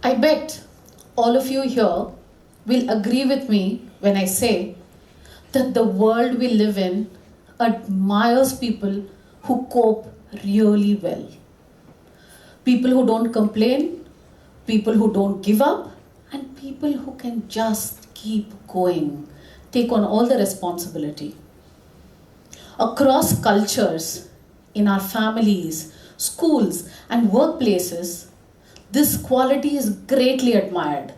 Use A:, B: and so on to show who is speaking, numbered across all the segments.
A: I bet all of you here will agree with me when I say that the world we live in admires people who cope really well. People who don't complain, people who don't give up, and people who can just keep going, take on all the responsibility. Across cultures, in our families, schools, and workplaces, this quality is greatly admired.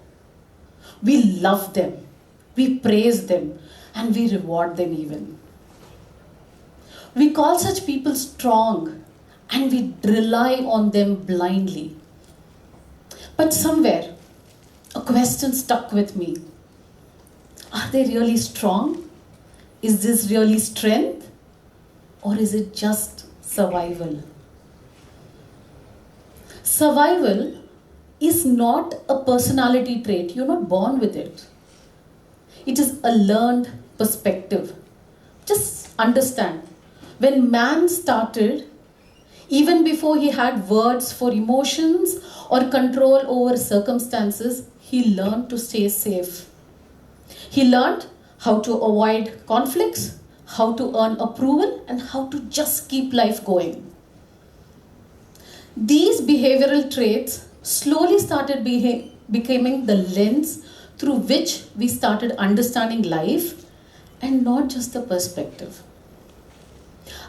A: We love them, we praise them, and we reward them even. We call such people strong and we rely on them blindly. But somewhere, a question stuck with me. Are they really strong? Is this really strength? Or is it just survival? Survival is not a personality trait. You're not born with it. It is a learned perspective. Just understand. When man started, even before he had words for emotions or control over circumstances, he learned to stay safe. He learned how to avoid conflicts, how to earn approval, and how to just keep life going. These behavioral traits slowly started becoming the lens through which we started understanding life and not just the perspective.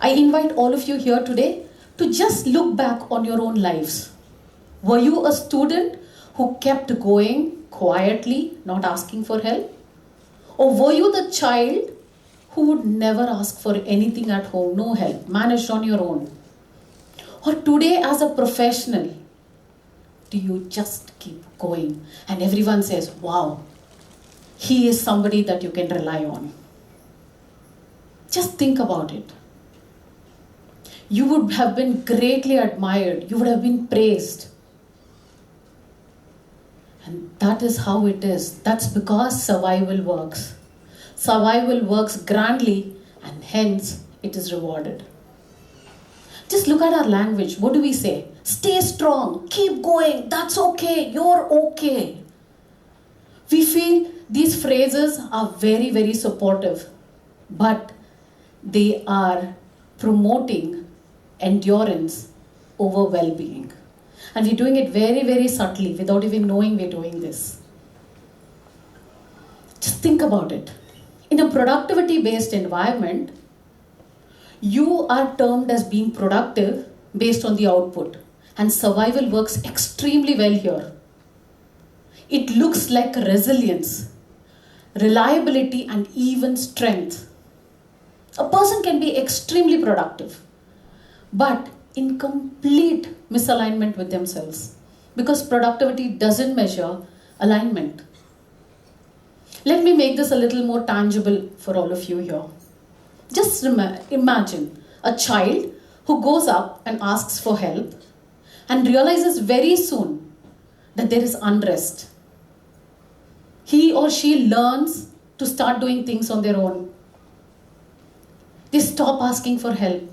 A: I invite all of you here today to just look back on your own lives. Were you a student who kept going quietly, not asking for help? Or were you the child who would never ask for anything at home, no help, managed on your own? Or today as a professional, do you just keep going and everyone says, wow, he is somebody that you can rely on? Just think about it. You would have been greatly admired. You would have been praised. And that is how it is. That's because survival works. Survival works grandly and hence it is rewarded. Just look at our language. What do we say? Stay strong. Keep going. That's okay. You're okay. We feel these phrases are very, very supportive. But they are promoting endurance over well-being. And we're doing it very, very subtly without even knowing we're doing this. Just think about it. In a productivity-based environment, you are termed as being productive based on the output. And survival works extremely well here. It looks like resilience, reliability, and even strength. A person can be extremely productive, but in complete misalignment with themselves, because productivity doesn't measure alignment. Let me make this a little more tangible for all of you here. Just imagine a child who goes up and asks for help and realizes very soon that there is unrest. He or she learns to start doing things on their own. They stop asking for help.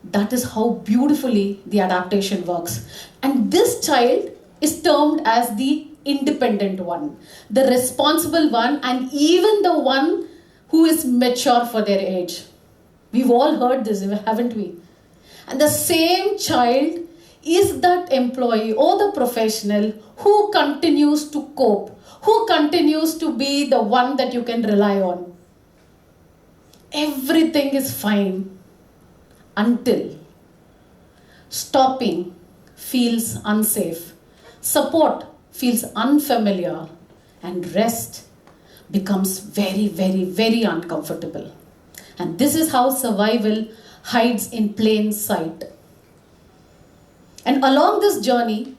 A: That is how beautifully the adaptation works. And this child is termed as the independent one, the responsible one, and even the one who is mature for their age. We've all heard this, haven't we? And the same child is that employee or the professional who continues to cope, who continues to be the one that you can rely on. Everything is fine until stopping feels unsafe, support feels unfamiliar, and rest becomes very, very, very uncomfortable. And this is how survival hides in plain sight. And along this journey,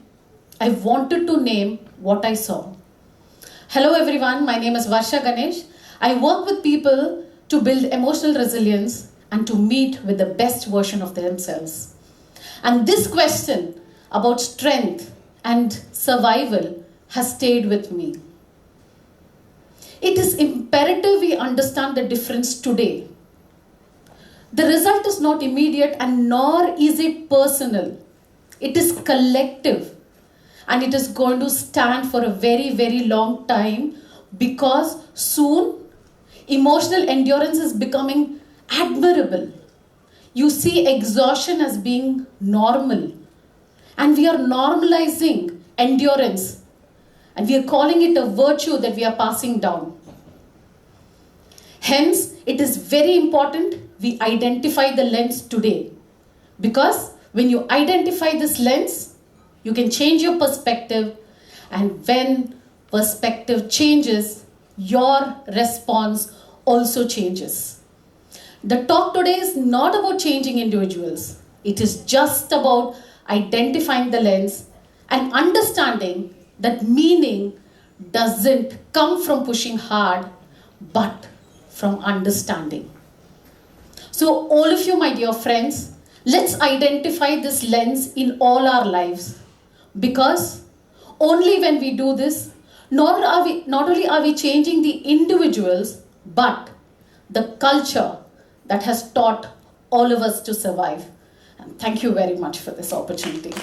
A: I wanted to name what I saw. Hello everyone, my name is Varsha Ganesh. I work with people to build emotional resilience and to meet with the best version of themselves. And this question about strength and survival has stayed with me. It is imperative we understand the difference today. The result is not immediate and nor is it personal. It is collective. and it is going to stand for a very, very long time, because soon emotional endurance is becoming admirable. You see exhaustion as being normal, and we are normalizing endurance, and we are calling it a virtue that we are passing down. Hence, it is very important we identify the lens today, because when you identify this lens, you can change your perspective, and when perspective changes, your response also changes. The talk today is not about changing individuals. It is just about identifying the lens and understanding that meaning doesn't come from pushing hard, but from understanding. So all of you, my dear friends, let's identify this lens in all our lives, because only when we do this, not only are we changing the individuals, but the culture that has taught all of us to survive. And thank you very much for this opportunity.